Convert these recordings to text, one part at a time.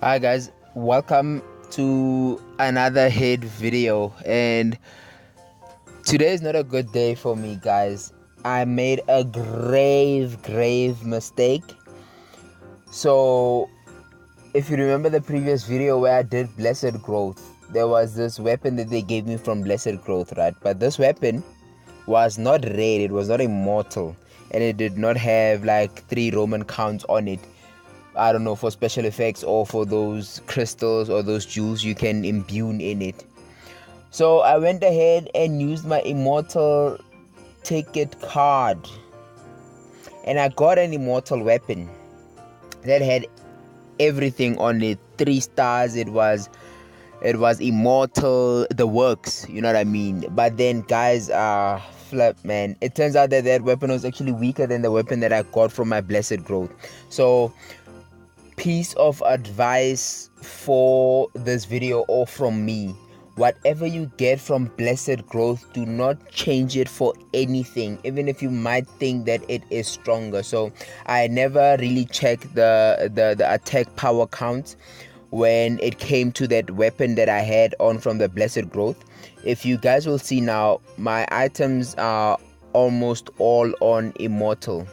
Hi guys, welcome to another hit video, and today is not a good day for me, guys. I made a grave mistake. So if you remember the previous video where I did Blessed Growth, there was this weapon that they gave me from Blessed Growth, right? But this weapon was not rare, it was not immortal, and it did not have like 3 Roman counts on it. I don't know, for special effects or for those crystals or those jewels you can imbue in it. So I went ahead and used my immortal ticket card, and I got an immortal weapon that had everything on it. 3 stars. It was immortal, the works, you know what I mean. But then, guys, flip, man, it turns out that that weapon was actually weaker than the weapon that I got from my Blessed Growth. So piece of advice for this video, or from me: whatever you get from Blessed Growth, do not change it for anything, even if you might think that it is stronger. So I never really checked the attack power count when it came to that weapon that I had on from the Blessed Growth. If you guys will see now, my items are almost all on immortal.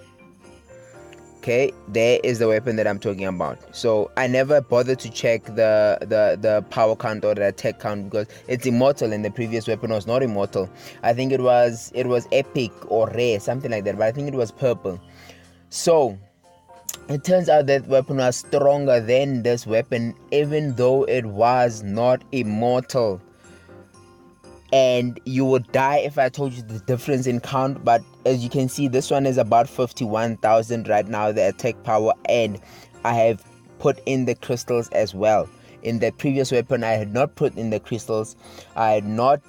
Okay, there is the weapon that I'm talking about. So I never bothered to check the power count or the attack count because it's immortal and the previous weapon was not immortal. I think it was epic or rare, something like that, but I think it was purple. So it turns out that weapon was stronger than this weapon, even though it was not immortal. And you would die if I told you the difference in count, but as you can see, this one is about 51,000 right now, the attack power, and I have put in the crystals as well. In the previous weapon, I had not put in the crystals. I had not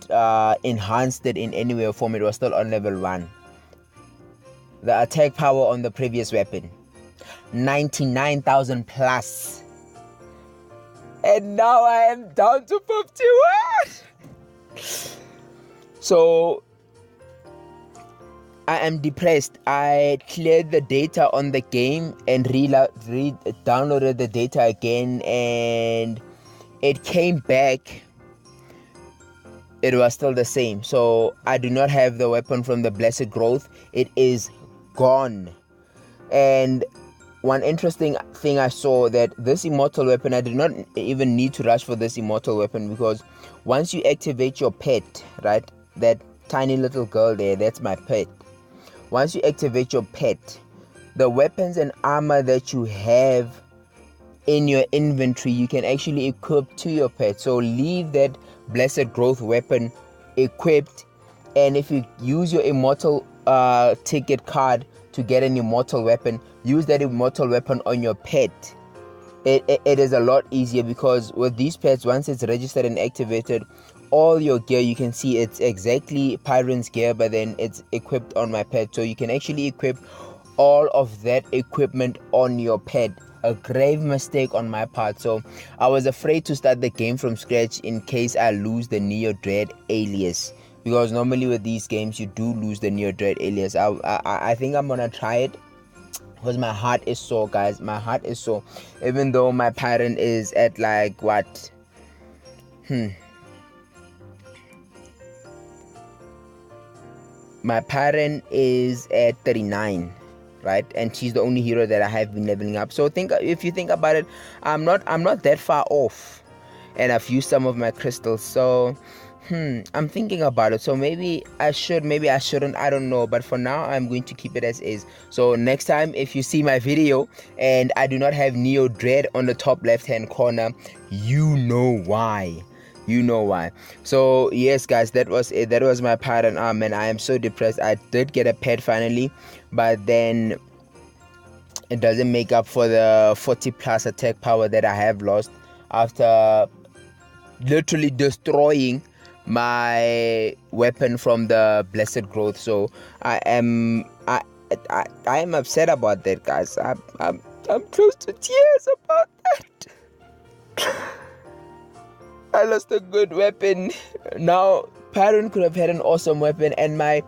enhanced it in any way or form. It was still on level 1. The attack power on the previous weapon, 99,000 plus, and now I am down to 51. So I am depressed. I cleared the data on the game and downloaded the data again, and it came back. It was still the same. So I do not have the weapon from the Blessed Growth. It is gone. And one interesting thing I saw, that this immortal weapon, I did not even need to rush for this immortal weapon, because once you activate your pet, right, that tiny little girl there, that's my pet. Once you activate your pet, the weapons and armor that you have in your inventory, you can actually equip to your pet. So leave that Blessed Growth weapon equipped, and if you use your immortal ticket card to get an immortal weapon, use that immortal weapon on your pet. It is a lot easier, because with these pets, once it's registered and activated, all your gear, you can see it's exactly Pyron's gear, but then it's equipped on my pet. So you can actually equip all of that equipment on your pet. A grave mistake on my part. So I was afraid to start the game from scratch in case I lose the NEODREAD alias, because normally with these games you do lose the NEODREAD alias. I think I'm gonna try it, because my heart is sore, guys. My heart is sore. Even though my Pyron is at like what? My Pyron is at 39, right? And she's the only hero that I have been leveling up. So if you think about it, I'm not that far off, and I've used some of my crystals. So I'm thinking about it. So maybe I should, maybe I shouldn't, I don't know. But for now, I'm going to keep it as is. So next time, if you see my video and I do not have NEODREAD on the top left hand corner, you know why. You know why. So yes, guys, that was it. That was my Pyron arm, and I am so depressed. I did get a pet finally, but then it doesn't make up for the 40 plus attack power that I have lost after literally destroying my weapon from the Blessed Growth. So I am upset about that, guys. I'm close to tears about that. I lost a good weapon. Now Pyron could have had an awesome weapon, and my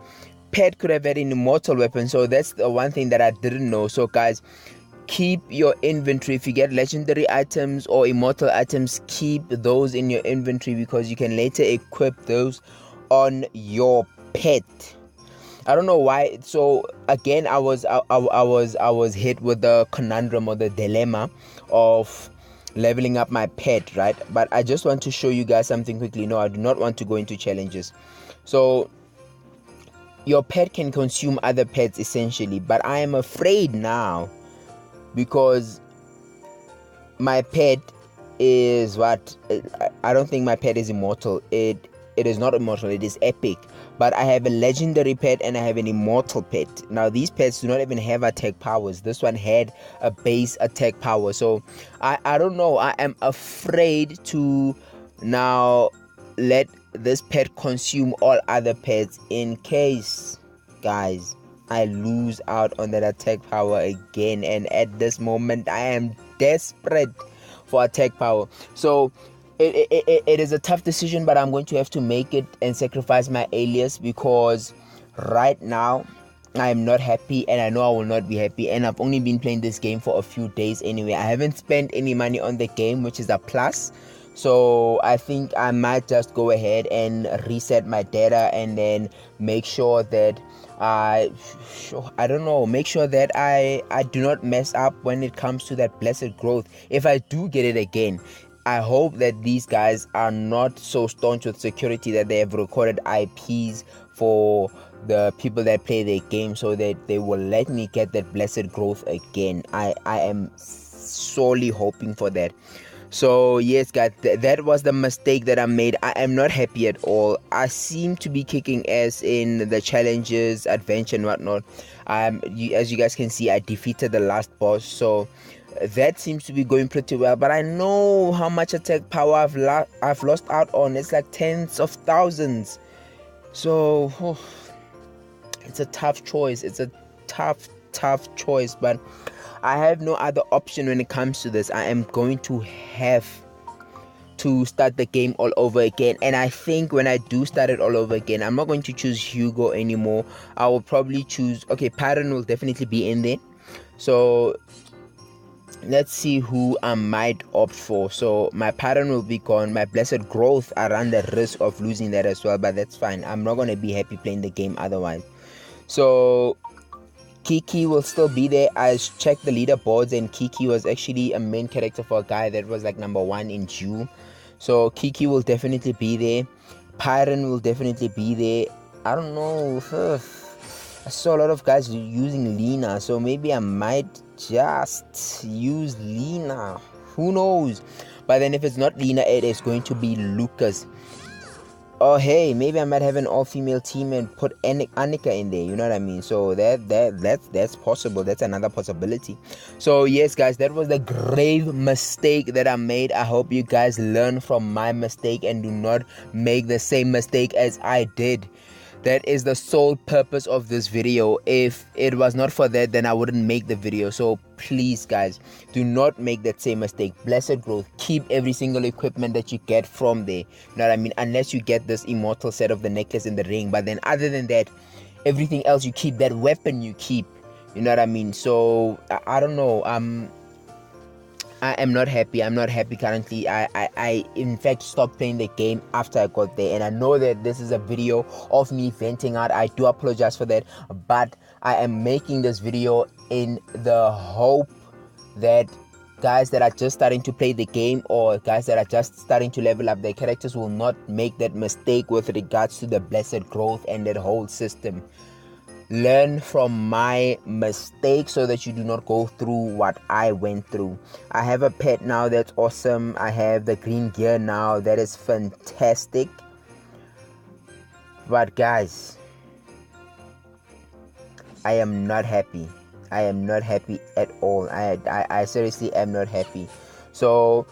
pet could have had an immortal weapon. So that's the one thing that I didn't know. So guys, keep your inventory. If you get legendary items or immortal items, keep those in your inventory because you can later equip those on your pet. I don't know why. So again, I was hit with the conundrum or the dilemma of leveling up my pet, right? But I just want to show you guys something quickly. No, I do not want to go into challenges. So your pet can consume other pets essentially, but I am afraid now because my pet is what I don't think my pet is immortal. It is not immortal, it is epic. But I have a legendary pet and I have an immortal pet. Now these pets do not even have attack powers. This one had a base attack power. So I don't know. I am afraid to now let this pet consume all other pets in case, guys, I lose out on that attack power again. And at this moment I am desperate for attack power. So it is a tough decision, but I'm going to have to make it and sacrifice my alias because right now I am not happy and I know I will not be happy, and I've only been playing this game for a few days anyway. I haven't spent any money on the game, which is a plus. So I think I might just go ahead and reset my data and then make sure that make sure that I do not mess up when it comes to that blessed growth. If I do get it again, I hope that these guys are not so staunch with security that they have recorded IPs for the people that play their game so that they will let me get that blessed growth again. I am sorely hoping for that. So yes guys, that was the mistake that I made. I am not happy at all. I seem to be kicking ass in the challenges, adventure and whatnot. As you guys can see, I defeated the last boss, so that seems to be going pretty well. But I know how much attack power I've lost out on. It's like tens of thousands. So it's a tough choice. It's a tough choice, but I have no other option when it comes to this. I am going to have to start the game all over again, and I think when I do start it all over again, I'm not going to choose Hugo anymore. I will probably choose, okay, Pyron will definitely be in there. So let's see who I might opt for. So my Pyron will be gone. My blessed growth, I run the risk of losing that as well, but that's fine. I'm not going to be happy playing the game otherwise. So Kiki will still be there. I checked the leaderboards and Kiki was actually a main character for a guy that was like number 1 in June. So Kiki will definitely be there. Pyron will definitely be there. I don't know. I saw a lot of guys using Lena, so maybe I might just use Lena. Who knows? But then if it's not Lena, it is going to be Lucas. Oh hey, maybe I might have an all-female team and put Annika in there, you know what I mean? So that's possible. That's another possibility. So yes guys, that was the grave mistake that I made. I hope you guys learn from my mistake and do not make the same mistake as I did. That is the sole purpose of this video. If it was not for that, then I wouldn't make the video. So please guys, do not make that same mistake. Blessed growth, keep every single equipment that you get from there, you know what I mean, unless you get this immortal set of the necklace and the ring. But then other than that, everything else you keep. That weapon you keep, you know what I mean. So I don't know, I am not happy. I'm not happy currently. I in fact stopped playing the game after I got there, and I know that this is a video of me venting out. I do apologize for that, but I am making this video in the hope that guys that are just starting to play the game or guys that are just starting to level up their characters will not make that mistake with regards to the blessed growth and that whole system. Learn from my mistakes so that you do not go through what I went through. I have a pet now that's awesome. I have the green gear now. That is fantastic. But guys, I am not happy. I am not happy at all. I seriously am not happy. So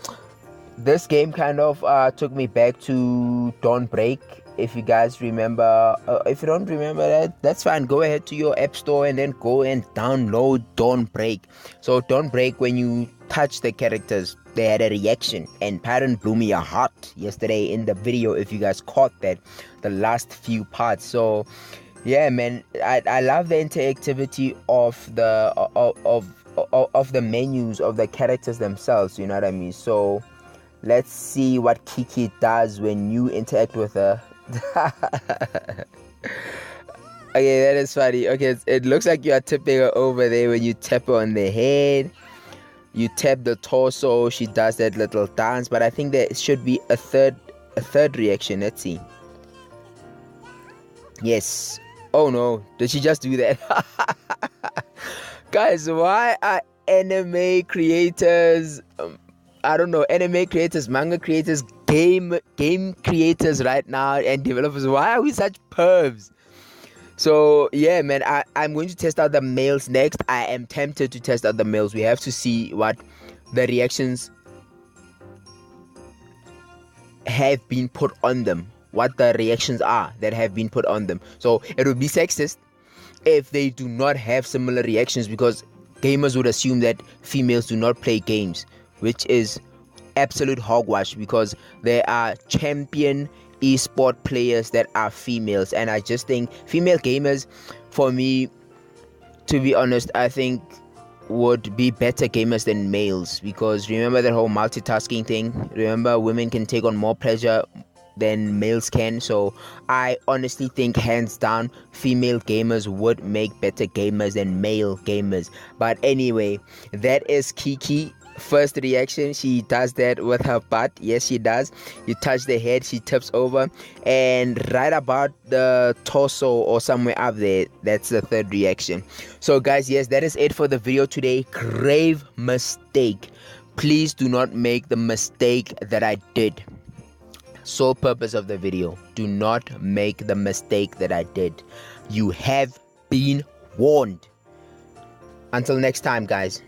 this game kind of took me back to Dawnbreak. If you guys remember, if you don't remember that, that's fine. Go ahead to your app store and then go and download Dawnbreak. So Dawnbreak, when you touch the characters, they had a reaction, and Pyron blew me a heart yesterday in the video. If you guys caught that, the last few parts. So yeah man, I love the interactivity of the of the menus of the characters themselves, you know what I mean? So let's see what Kiki does when you interact with her. Okay, that is funny. Okay, it looks like you are tipping her over there. When you tap her on the head, you tap the torso, she does that little dance. But I think there should be a third reaction. Let's see. Yes. Oh no, did she just do that? Guys, why are anime creators, I don't know, anime creators, manga creators, game creators right now, and developers, why are we such pervs? So yeah, man, I'm going to test out the males next. I am tempted to test out the males. We have to see what the reactions have been put on them, what the reactions are that have been put on them. So it would be sexist if they do not have similar reactions, because gamers would assume that females do not play games, which is absolute hogwash, because there are champion esport players that are females, and I just think female gamers, for me, to be honest, I think would be better gamers than males, because remember that whole multitasking thing. Remember, women can take on more pleasure than males can. So I honestly think, hands down, female gamers would make better gamers than male gamers. But anyway, that is Kiki. First reaction, she does that with her butt. Yes, she does. You touch the head, she tips over, and right about the torso or somewhere up there, that's the third reaction. So guys, yes, that is it for the video today. Grave mistake. Please do not make the mistake that I did. Sole purpose of the video, do not make the mistake that I did. You have been warned. Until next time, guys.